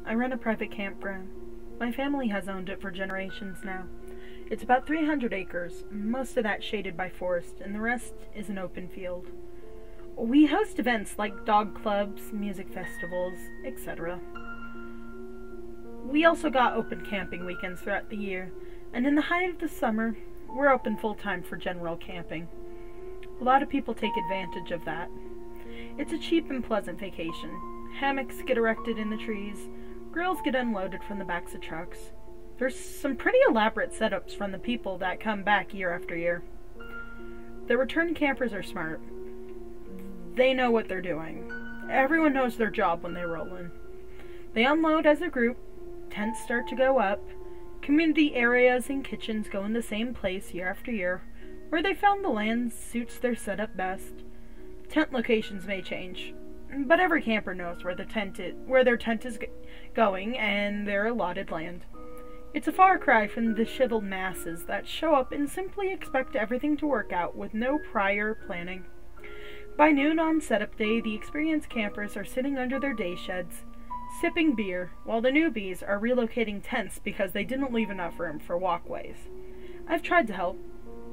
I run a private campground. My family has owned it for generations now. It's about 300 acres, most of that shaded by forest, and the rest is an open field. We host events like dog clubs, music festivals, etc. We also got open camping weekends throughout the year, and in the height of the summer, we're open full-time for general camping. A lot of people take advantage of that. It's a cheap and pleasant vacation. Hammocks get erected in the trees, grills get unloaded from the backs of trucks. There's some pretty elaborate setups from the people that come back year after year. The return campers are smart. They know what they're doing. Everyone knows their job when they roll in. They unload as a group, tents start to go up, community areas and kitchens go in the same place year after year. Where they found the land suits their setup best. Tent locations may change, but every camper knows where their tent is going and their allotted land. It's a far cry from the disheveled masses that show up and simply expect everything to work out with no prior planning. By noon on setup day, the experienced campers are sitting under their day sheds, sipping beer, while the newbies are relocating tents because they didn't leave enough room for walkways. I've tried to help.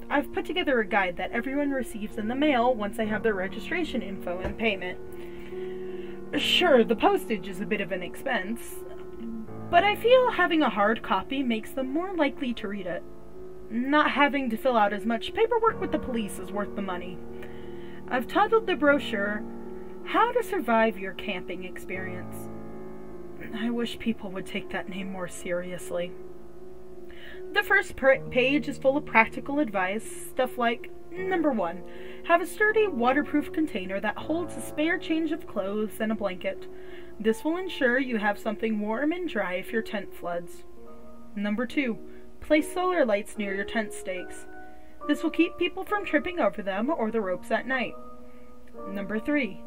I've put together a guide that everyone receives in the mail once they have their registration info and payment. Sure, the postage is a bit of an expense, but I feel having a hard copy makes them more likely to read it. Not having to fill out as much paperwork with the police is worth the money. I've titled the brochure, How to Survive Your Camping Experience. I wish people would take that name more seriously. The first page is full of practical advice, stuff like, number 1, have a sturdy, waterproof container that holds a spare change of clothes and a blanket. This will ensure you have something warm and dry if your tent floods. Number 2, place solar lights near your tent stakes. This will keep people from tripping over them or the ropes at night. Number 3,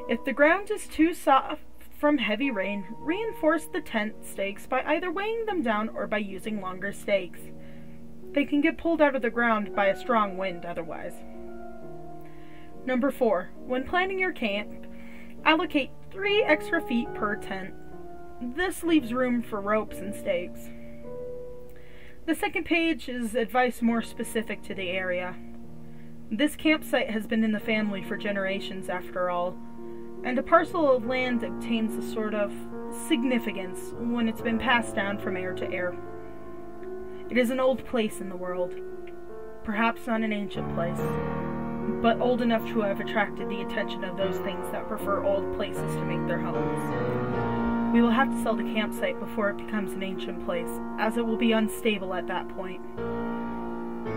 if the ground is too soft from heavy rain, reinforce the tent stakes by either weighing them down or by using longer stakes. They can get pulled out of the ground by a strong wind otherwise. Number 4, when planning your camp, allocate 3 extra feet per tent. This leaves room for ropes and stakes. The second page is advice more specific to the area. This campsite has been in the family for generations after all, and a parcel of land obtains a sort of significance when it's been passed down from heir to heir. It is an old place in the world, perhaps not an ancient place, but old enough to have attracted the attention of those things that prefer old places to make their homes. We will have to sell the campsite before it becomes an ancient place, as it will be unstable at that point.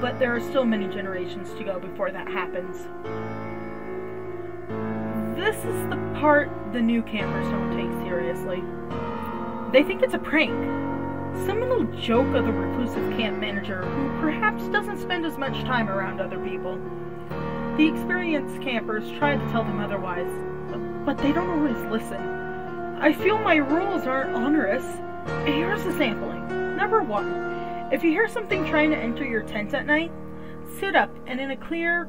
But there are still many generations to go before that happens. This is the part the new campers don't take seriously. They think it's a prank, some little joke of the reclusive camp manager who perhaps doesn't spend as much time around other people. The experienced campers try to tell them otherwise, but they don't always listen. I feel my rules aren't onerous. Here's a sampling. Number 1, if you hear something trying to enter your tent at night, sit up and say in a clear,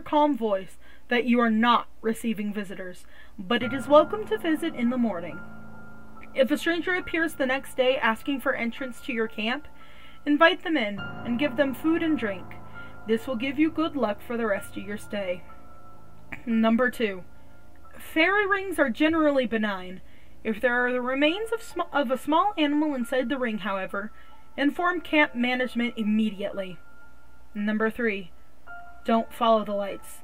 calm voice that you are not receiving visitors, but it is welcome to visit in the morning. If a stranger appears the next day asking for entrance to your camp, invite them in and give them food and drink. This will give you good luck for the rest of your stay. Number 2, fairy rings are generally benign. If there are the remains of a small animal inside the ring, however, inform camp management immediately. Number 3, don't follow the lights.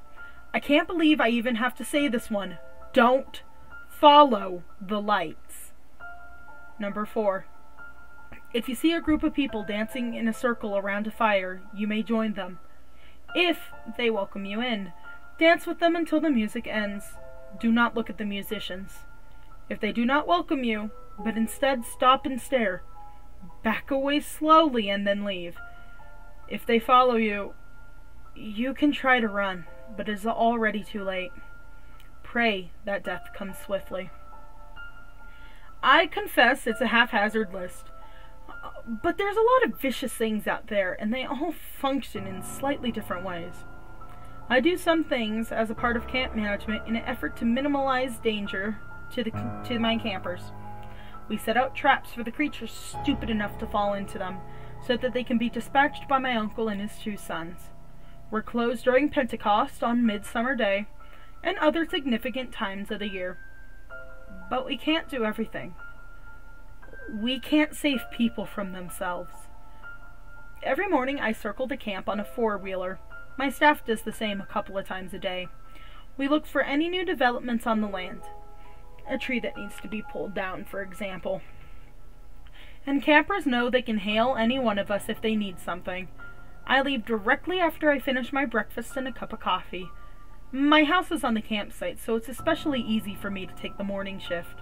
I can't believe I even have to say this one. Don't follow the lights. Number 4, if you see a group of people dancing in a circle around a fire, you may join them. If they welcome you in, dance with them until the music ends. Do not look at the musicians. If they do not welcome you, but instead stop and stare, back away slowly and then leave. If they follow you, you can try to run, but it is already too late. Pray that death comes swiftly. I confess it's a haphazard list, but there's a lot of vicious things out there, and they all function in slightly different ways. I do some things as a part of camp management in an effort to minimize danger to my campers. We set out traps for the creatures stupid enough to fall into them, so that they can be dispatched by my uncle and his 2 sons. We're closed during Pentecost on Midsummer Day, and other significant times of the year. But we can't do everything. We can't save people from themselves. Every morning I circle the camp on a 4-wheeler. My staff does the same a couple of times a day. We look for any new developments on the land. A tree that needs to be pulled down, for example. And campers know they can hail any one of us if they need something. I leave directly after I finish my breakfast and a cup of coffee. My house is on the campsite, so it's especially easy for me to take the morning shift.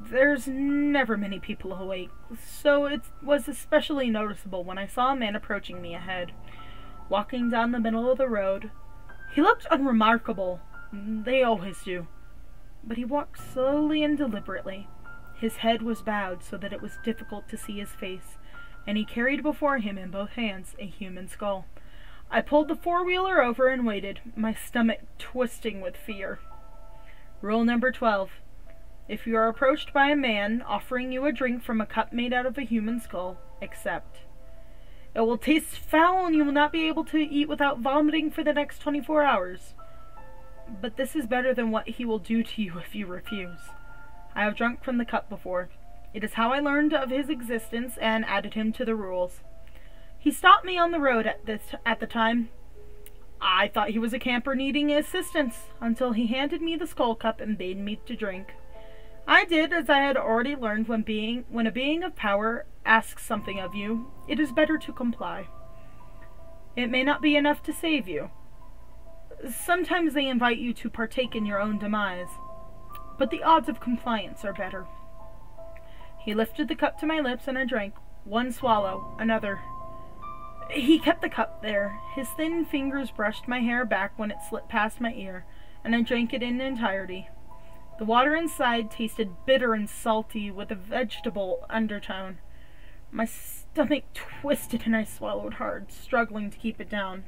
There's never many people awake, so it was especially noticeable when I saw a man approaching me ahead, walking down the middle of the road. He looked unremarkable. They always do. But he walked slowly and deliberately. His head was bowed so that it was difficult to see his face, and he carried before him in both hands a human skull. I pulled the 4-wheeler over and waited, my stomach twisting with fear. Rule number 12. If you are approached by a man offering you a drink from a cup made out of a human skull, accept. It will taste foul and you will not be able to eat without vomiting for the next 24 hours. But this is better than what he will do to you if you refuse. I have drunk from the cup before. It is how I learned of his existence and added him to the rules. He stopped me on the road at the time. I thought he was a camper needing assistance, until he handed me the skull cup and bade me to drink. I did as I had already learned when a being of power asks something of you, it is better to comply. It may not be enough to save you. Sometimes they invite you to partake in your own demise, but the odds of compliance are better. He lifted the cup to my lips and I drank. One swallow, another. He kept the cup there. His thin fingers brushed my hair back when it slipped past my ear, and I drank it in entirety. The water inside tasted bitter and salty with a vegetable undertone. My stomach twisted and I swallowed hard, struggling to keep it down.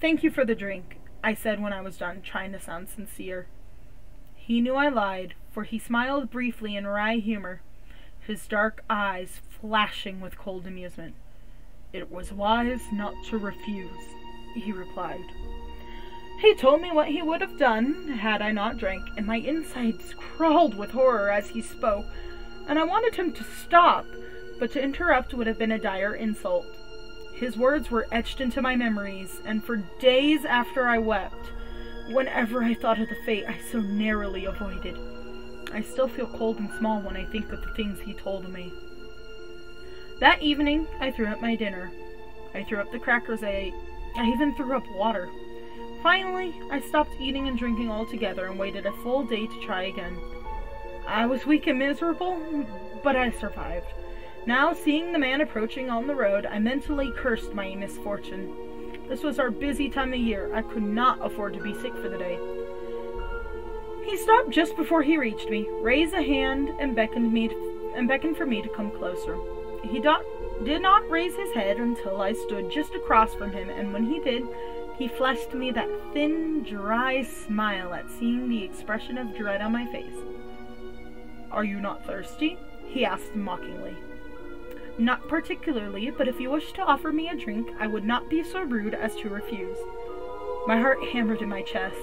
"Thank you for the drink," I said when I was done, trying to sound sincere. He knew I lied, for he smiled briefly in wry humor, his dark eyes flashing with cold amusement. "It was wise not to refuse," he replied. He told me what he would have done had I not drank, and my insides crawled with horror as he spoke, and I wanted him to stop, but to interrupt would have been a dire insult. His words were etched into my memories, and for days after I wept, whenever I thought of the fate I so narrowly avoided. I still feel cold and small when I think of the things he told me. That evening, I threw up my dinner. I threw up the crackers I ate. I even threw up water. Finally, I stopped eating and drinking altogether and waited a full day to try again. I was weak and miserable, but I survived. Now, seeing the man approaching on the road, I mentally cursed my misfortune. This was our busy time of year. I could not afford to be sick for the day. He stopped just before he reached me, raised a hand, and beckoned for me to come closer. He did not raise his head until I stood just across from him, and when he did, he flashed me that thin, dry smile at seeing the expression of dread on my face. "Are you not thirsty?" he asked mockingly. "Not particularly, but if you wish to offer me a drink, I would not be so rude as to refuse." My heart hammered in my chest.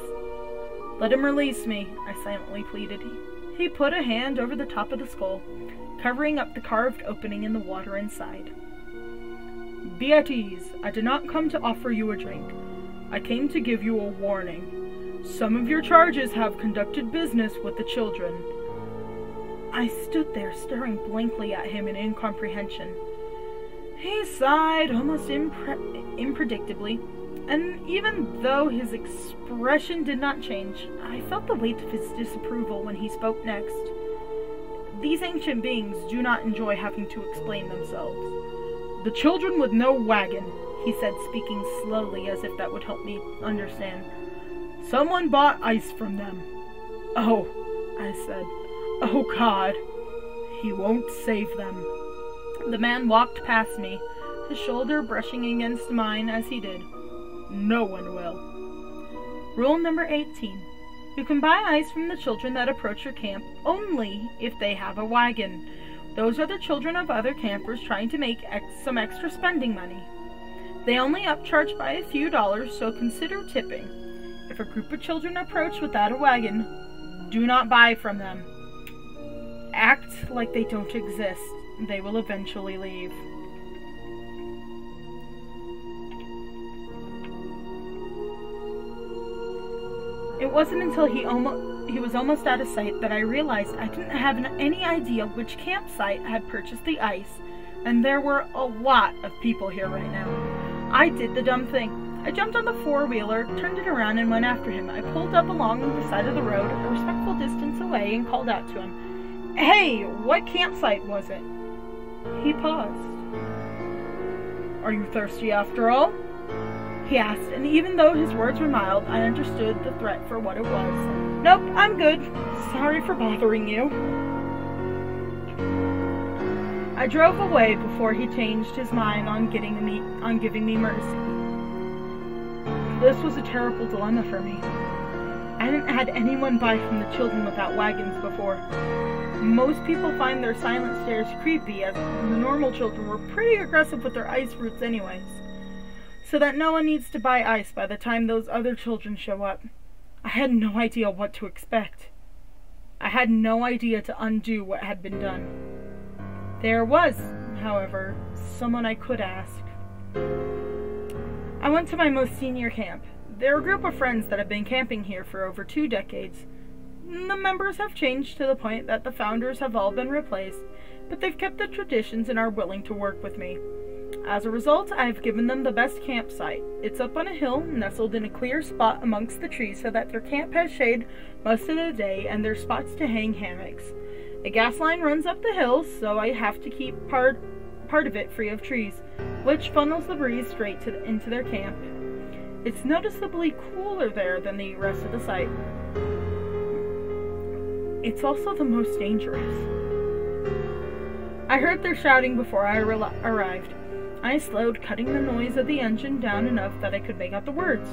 "Let him release me," I silently pleaded. He put a hand over the top of the skull, covering up the carved opening in the water inside. "Be at ease. I did not come to offer you a drink. I came to give you a warning. Some of your charges have conducted business with the children." I stood there staring blankly at him in incomprehension. He sighed almost impredictably, and even though his expression did not change, I felt the weight of his disapproval when he spoke next. These ancient beings do not enjoy having to explain themselves. "The children with no wagon," he said, speaking slowly as if that would help me understand. "Someone bought ice from them." "Oh," I said. "Oh God, he won't save them." The man walked past me, his shoulder brushing against mine as he did. "No one will." Rule number 18. You can buy ice from the children that approach your camp only if they have a wagon. Those are the children of other campers trying to make some extra spending money. They only upcharge by a few dollars, so consider tipping. If a group of children approach without a wagon, do not buy from them. Act like they don't exist. They will eventually leave. It wasn't until he was almost out of sight that I realized I didn't have any idea which campsite had purchased the ice, and there were a lot of people here right now. I did the dumb thing. I jumped on the four-wheeler, turned it around, and went after him. I pulled up along the side of the road, a respectful distance away, and called out to him, "Hey, what campsite was it?" He paused. "Are you thirsty after all?" he asked, and even though his words were mild, I understood the threat for what it was. "Nope, I'm good. Sorry for bothering you." I drove away before he changed his mind on giving me mercy. This was a terrible dilemma for me. I hadn't had anyone buy from the children without wagons before. Most people find their silent stares creepy, as the normal children were pretty aggressive with their ice routes anyways. So that no one needs to buy ice by the time those other children show up. I had no idea what to expect. I had no idea to undo what had been done. There was, however, someone I could ask. I went to my most senior camp. They're a group of friends that have been camping here for over 2 decades. The members have changed to the point that the founders have all been replaced, but they've kept the traditions and are willing to work with me. As a result, I have given them the best campsite. It's up on a hill, nestled in a clear spot amongst the trees so that their camp has shade most of the day and there's spots to hang hammocks. A gas line runs up the hill, so I have to keep part of it free of trees, which funnels the breeze straight into their camp. It's noticeably cooler there than the rest of the site. It's also the most dangerous. I heard their shouting before I arrived. I slowed, cutting the noise of the engine down enough that I could make out the words.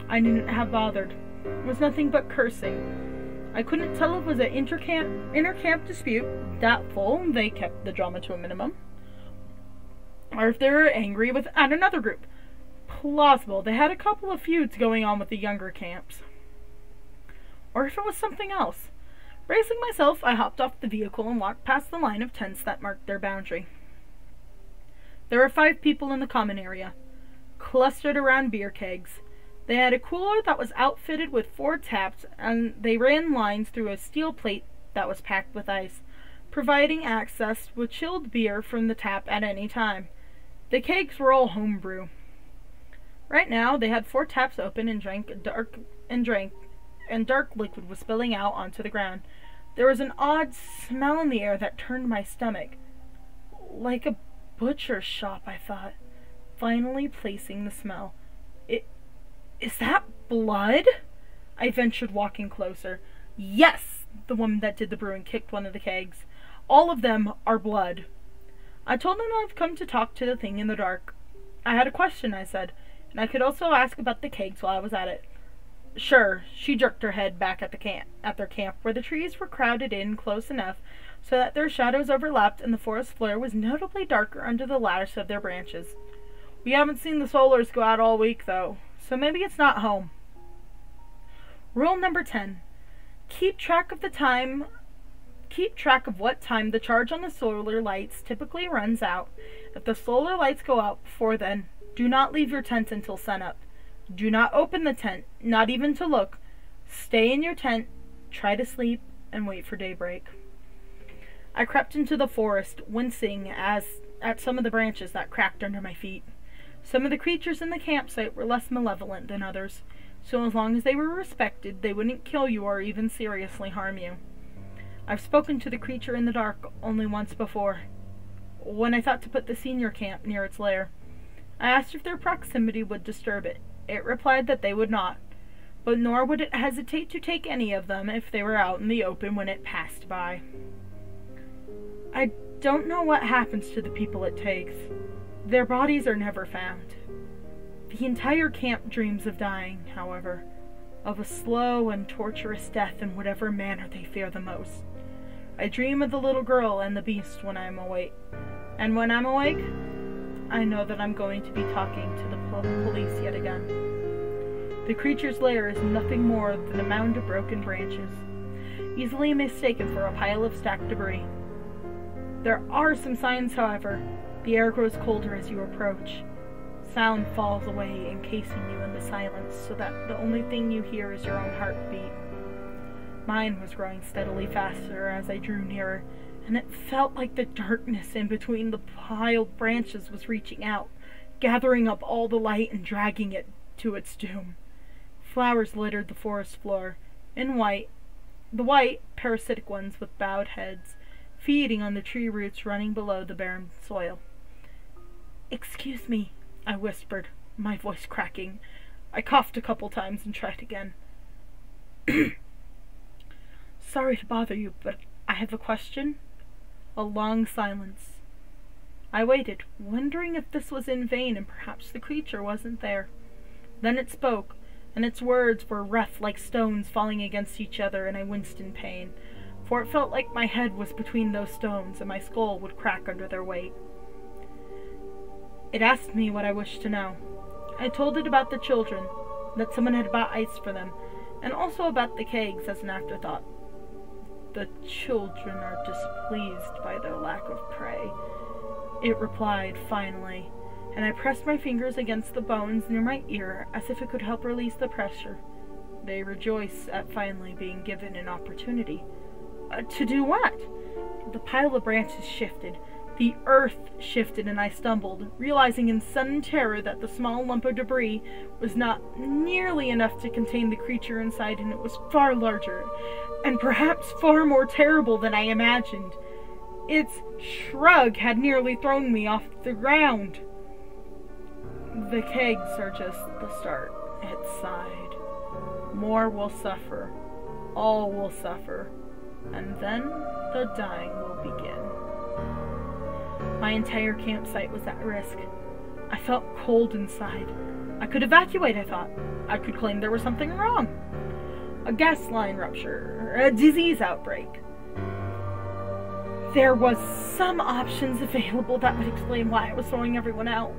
I needn't have bothered. It was nothing but cursing. I couldn't tell if it was an inter-camp dispute, doubtful, they kept the drama to a minimum, or if they were angry at another group. Plausible, they had a couple of feuds going on with the younger camps. Or if it was something else. Bracing myself, I hopped off the vehicle and walked past the line of tents that marked their boundary. There were 5 people in the common area, clustered around beer kegs. They had a cooler that was outfitted with 4 taps, and they ran lines through a steel plate that was packed with ice, providing access with chilled beer from the tap at any time. The kegs were all homebrew. Right now, they had 4 taps open and dark liquid was spilling out onto the ground. There was an odd smell in the air that turned my stomach. Like a butcher's shop, I thought, finally placing the smell. Is that blood? I ventured, walking closer. Yes! The woman that did the brewing kicked one of the kegs. All of them are blood. I told them I've come to talk to the thing in the dark. I had a question, I said, and I could also ask about the kegs while I was at it. Sure, she jerked her head back at their camp, where the trees were crowded in close enough so that their shadows overlapped and the forest floor was notably darker under the lattice of their branches. We haven't seen the solars go out all week, though, so maybe it's not home. Rule number 10. Keep track of what time the charge on the solar lights typically runs out. If the solar lights go out before then, do not leave your tent until sunup. Do not open the tent, not even to look. Stay in your tent, try to sleep, and wait for daybreak. I crept into the forest, wincing at some of the branches that cracked under my feet. Some of the creatures in the campsite were less malevolent than others, so as long as they were respected, they wouldn't kill you or even seriously harm you. I've spoken to the creature in the dark only once before, when I thought to put the senior camp near its lair. I asked if their proximity would disturb it. It replied that they would not, but nor would it hesitate to take any of them if they were out in the open when it passed by. I don't know what happens to the people it takes. Their bodies are never found. The entire camp dreams of dying, however. of a slow and torturous death in whatever manner they fear the most. I dream of the little girl and the beast when I am awake. And when I'm awake, I know that I'm going to be talking to the police yet again. The creature's lair is nothing more than a mound of broken branches, easily mistaken for a pile of stacked debris. There are some signs, however. The air grows colder as you approach. Sound falls away, encasing you in the silence, so that the only thing you hear is your own heartbeat. Mine was growing steadily faster as I drew nearer, and it felt like the darkness in between the piled branches was reaching out, gathering up all the light and dragging it to its doom. Flowers littered the forest floor, in white, the white, parasitic ones with bowed heads, feeding on the tree roots running below the barren soil. "Excuse me," I whispered, my voice cracking. I coughed a couple times and tried again. "Sorry to bother you, but I have a question." A long silence. I waited, wondering if this was in vain and perhaps the creature wasn't there. Then it spoke, and its words were rough like stones falling against each other, and I winced in pain, for it felt like my head was between those stones and my skull would crack under their weight. It asked me what I wished to know. I told it about the children, that someone had bought ice for them, and also about the kegs as an afterthought. "The children are displeased by their lack of prey," it replied finally, and I pressed my fingers against the bones near my ear as if it could help release the pressure. They rejoice at finally being given an opportunity. To do what? The pile of branches shifted. The earth shifted, and I stumbled, realizing in sudden terror that the small lump of debris was not nearly enough to contain the creature inside, and it was far larger, and perhaps far more terrible than I imagined. Its shrug had nearly thrown me off the ground. "The kegs are just the start," it sighed. "More will suffer. All will suffer. And then the dying will begin." My entire campsite was at risk. I felt cold inside. I could evacuate, I thought. I could claim there was something wrong. A gas line rupture, a disease outbreak. There was some options available that would explain why I was throwing everyone out.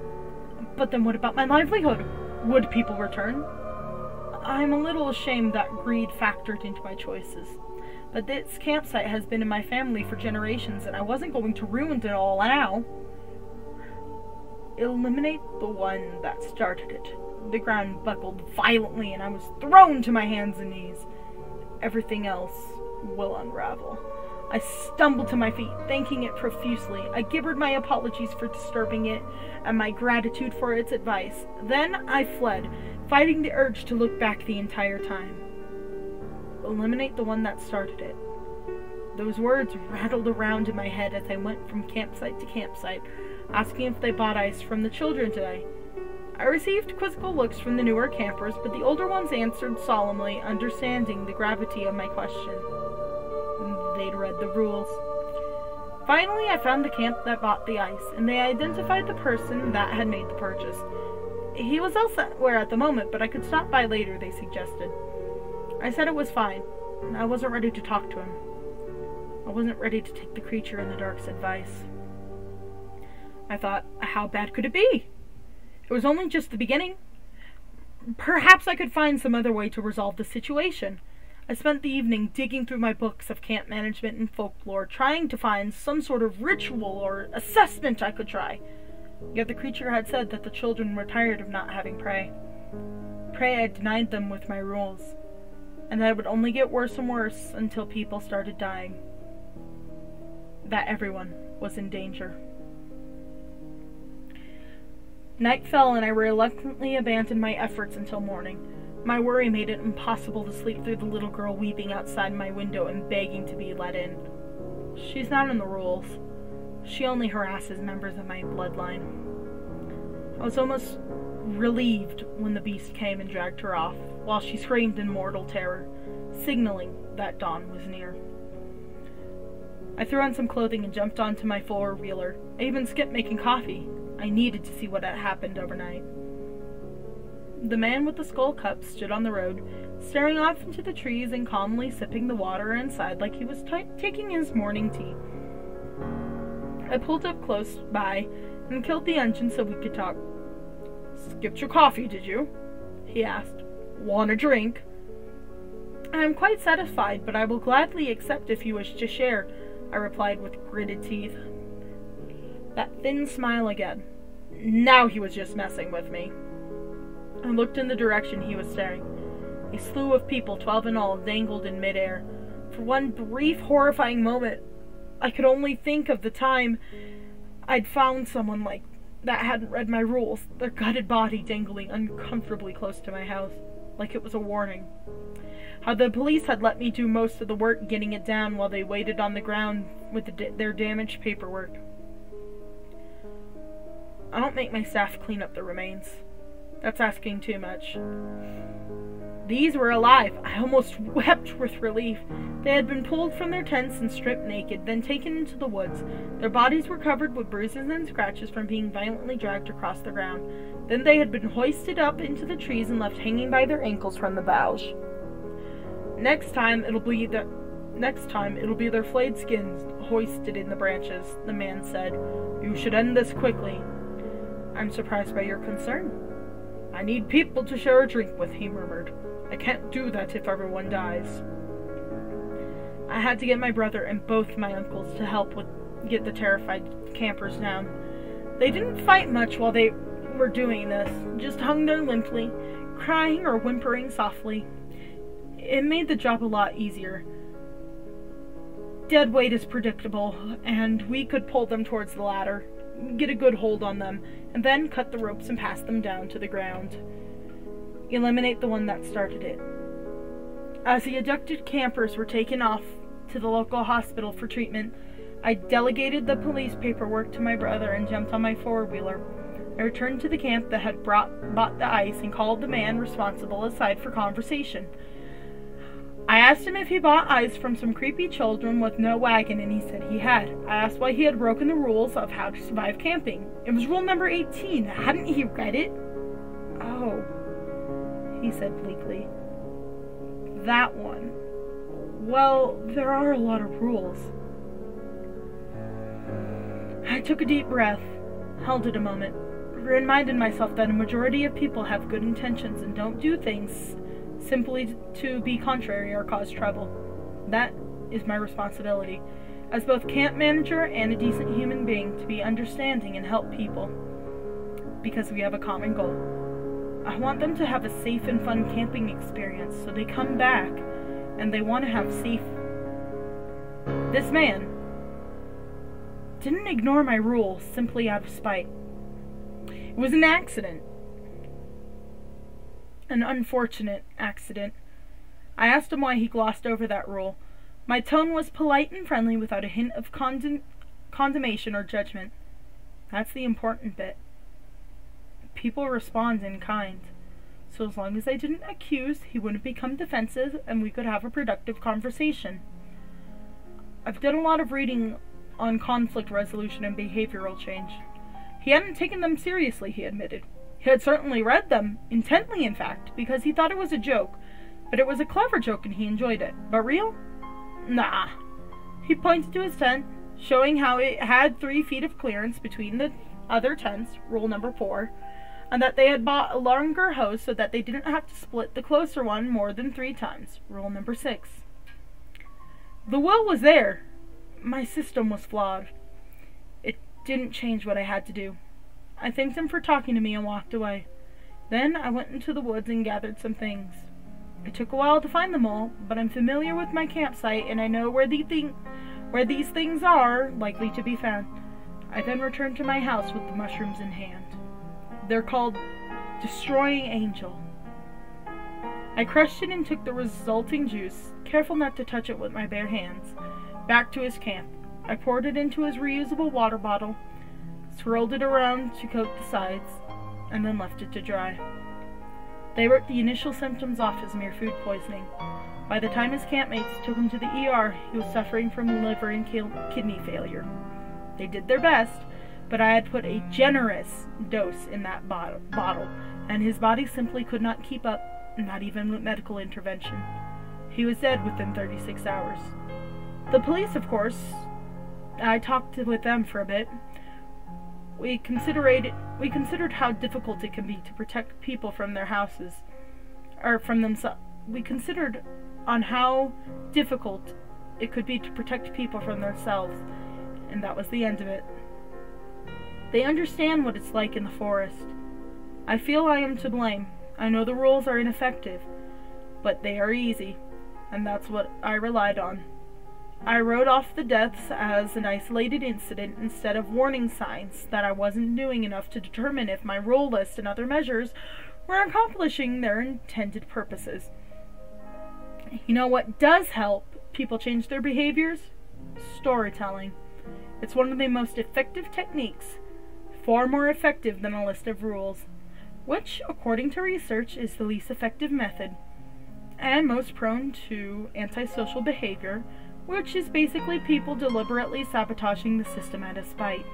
But then what about my livelihood? Would people return? I'm a little ashamed that greed factored into my choices. But this campsite has been in my family for generations, and I wasn't going to ruin it all now. "Eliminate the one that started it." The ground buckled violently, and I was thrown to my hands and knees. "Everything else will unravel." I stumbled to my feet, thanking it profusely. I gibbered my apologies for disturbing it, and my gratitude for its advice. Then I fled, fighting the urge to look back the entire time. "Eliminate the one that started it." Those words rattled around in my head as I went from campsite to campsite, asking if they bought ice from the children today. I received quizzical looks from the newer campers, but the older ones answered solemnly, understanding the gravity of my question. They'd read the rules. Finally, I found the camp that bought the ice, and they identified the person that had made the purchase. He was elsewhere at the moment, but I could stop by later, they suggested. I said it was fine. I wasn't ready to talk to him. I wasn't ready to take the creature in the dark's advice. I thought, how bad could it be? It was only just the beginning. Perhaps I could find some other way to resolve the situation. I spent the evening digging through my books of camp management and folklore, trying to find some sort of ritual or assessment I could try. Yet the creature had said that the children were tired of not having prey. Prey I denied them with my rules, and that it would only get worse and worse until people started dying. That everyone was in danger. Night fell, and I reluctantly abandoned my efforts until morning. My worry made it impossible to sleep through the little girl weeping outside my window and begging to be let in. She's not in the rules. She only harasses members of my bloodline. I was almost relieved when the beast came and dragged her off, while she screamed in mortal terror, signaling that dawn was near. I threw on some clothing and jumped onto my four-wheeler. I even skipped making coffee. I needed to see what had happened overnight. The man with the skull cup stood on the road, staring off into the trees and calmly sipping the water inside like he was taking his morning tea. I pulled up close by and killed the engine so we could talk. "Skipped your coffee, did you?" he asked. "Want a drink?" "I am quite satisfied, but I will gladly accept if you wish to share," I replied with gritted teeth. That thin smile again. Now he was just messing with me. I looked in the direction he was staring. A slew of people, 12 in all, dangled in midair. For one brief, horrifying moment, I could only think of the time I'd found someone like that hadn't read my rules, their gutted body dangling uncomfortably close to my house, like it was a warning. How the police had let me do most of the work getting it down while they waited on the ground with their damaged paperwork. I don't make my staff clean up the remains. That's asking too much. These were alive. I almost wept with relief. They had been pulled from their tents and stripped naked, then taken into the woods. Their bodies were covered with bruises and scratches from being violently dragged across the ground. Then they had been hoisted up into the trees and left hanging by their ankles from the boughs. Next time it'll be their flayed skins hoisted in the branches, the man said. "You should end this quickly." "I'm surprised by your concern." "I need people to share a drink with," he murmured. "I can't do that if everyone dies." I had to get my brother and both my uncles to help get the terrified campers down. They didn't fight much while they were doing this, just hung there limply, crying or whimpering softly. It made the job a lot easier. Dead weight is predictable, and we could pull them towards the ladder, get a good hold on them, and then cut the ropes and pass them down to the ground. Eliminate the one that started it. As the ejected campers were taken off to the local hospital for treatment, I delegated the police paperwork to my brother and jumped on my four-wheeler. I returned to the camp that had bought the ice and called the man responsible aside for conversation. I asked him if he bought ice from some creepy children with no wagon, and he said he had. I asked why he had broken the rules of how to survive camping. It was rule number 18. Hadn't he read it? "Oh," he said bleakly. "That one. Well, there are a lot of rules." I took a deep breath, held it a moment, reminded myself that a majority of people have good intentions and don't do things simply to be contrary or cause trouble. That is my responsibility, as both camp manager and a decent human being, to be understanding and help people, because we have a common goal. I want them to have a safe and fun camping experience, so they come back and they want to have safe. This man didn't ignore my rules simply out of spite. It was an accident. An unfortunate accident. I asked him why he glossed over that rule. My tone was polite and friendly without a hint of condemnation or judgment. That's the important bit. People respond in kind. So as long as I didn't accuse, he wouldn't become defensive and we could have a productive conversation. I've done a lot of reading on conflict resolution and behavioral change. He hadn't taken them seriously, he admitted. He had certainly read them, intently in fact, because he thought it was a joke, but it was a clever joke and he enjoyed it. But real? Nah. He pointed to his tent, showing how it had 3 feet of clearance between the other tents, rule number 4, and that they had bought a longer hose so that they didn't have to split the closer one more than 3 times, rule number 6. The will was there. My system was flawed. It didn't change what I had to do. I thanked him for talking to me and walked away. Then I went into the woods and gathered some things. It took a while to find them all, but I'm familiar with my campsite and I know where these things are likely to be found. I then returned to my house with the mushrooms in hand. They're called Destroying Angel. I crushed it and took the resulting juice, careful not to touch it with my bare hands, back to his camp. I poured it into his reusable water bottle, swirled it around to coat the sides, and then left it to dry. They wrote the initial symptoms off as mere food poisoning. By the time his campmates took him to the ER, he was suffering from liver and kidney failure. They did their best, but I had put a generous dose in that bottle, and his body simply could not keep up. not even medical intervention. He was dead within 36 hours. The police, of course, I talked with them for a bit. We considered how difficult it can be to protect people from their houses, or from themselves. We considered on how difficult it could be to protect people from themselves, and that was the end of it. They understand what it's like in the forest. I feel I am to blame. I know the rules are ineffective, but they are easy, and that's what I relied on. I wrote off the deaths as an isolated incident instead of warning signs that I wasn't doing enough to determine if my rule list and other measures were accomplishing their intended purposes. You know what does help people change their behaviors? Storytelling. It's one of the most effective techniques, far more effective than a list of rules, which, according to research, is the least effective method, and most prone to antisocial behavior, which is basically people deliberately sabotaging the system out of spite.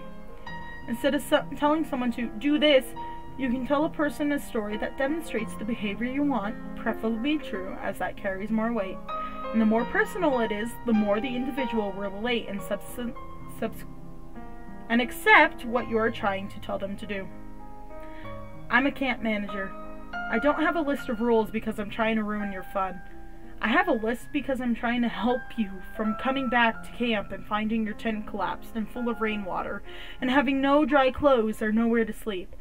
Instead of telling someone to do this, you can tell a person a story that demonstrates the behavior you want, preferably true, as that carries more weight. And the more personal it is, the more the individual will relate and accept what you are trying to tell them to do. I'm a camp manager. I don't have a list of rules because I'm trying to ruin your fun. I have a list because I'm trying to help you from coming back to camp and finding your tent collapsed and full of rainwater and having no dry clothes or nowhere to sleep.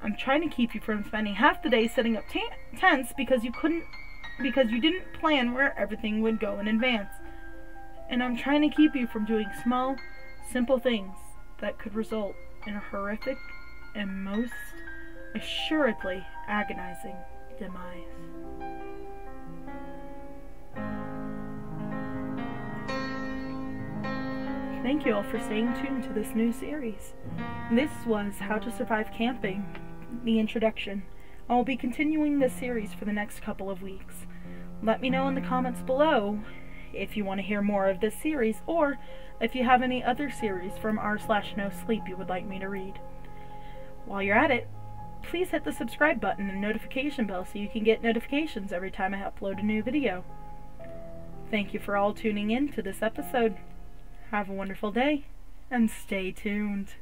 I'm trying to keep you from spending half the day setting up tents because you didn't plan where everything would go in advance. And I'm trying to keep you from doing small, simple things that could result in a horrific and most assuredly agonizing demise. Thank you all for staying tuned to this new series. This was How to Survive Camping, the introduction. I will be continuing this series for the next couple of weeks. Let me know in the comments below if you want to hear more of this series, or if you have any other series from r/no sleep you would like me to read. While you're at it, please hit the subscribe button and notification bell so you can get notifications every time I upload a new video. Thank you for all tuning in to this episode. Have a wonderful day, and stay tuned.